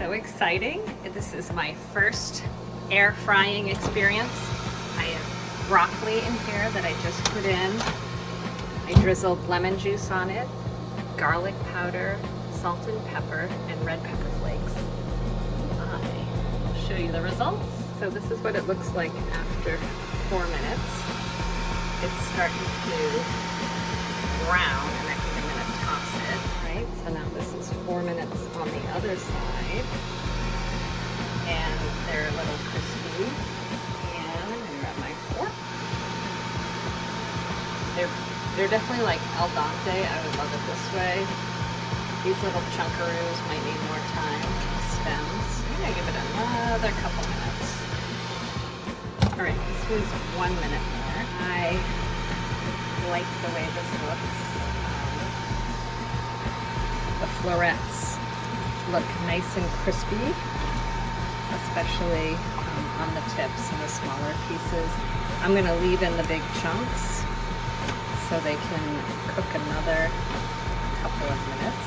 so exciting. This is my first air frying experience. I have broccoli in here that I just put in. I drizzled lemon juice on it, garlic powder, salt and pepper, and red pepper flakes. I'll show you the results. So this is what it looks like after 4 minutes. It's starting to brown, and I think I'm gonna toss it. Right, so now this is 4 minutes on the other side. And they're a little crispy. And I'm gonna grab my fork. They're definitely like al dente. I would love it this way. These little chunkaroos might need more time. Stems. I'm gonna give it another couple minutes. All right, this is 1 minute more. I like the way this looks. The florets look nice and crispy, especially on the tips and the smaller pieces. I'm gonna leave in the big chunks so they can cook another couple of minutes.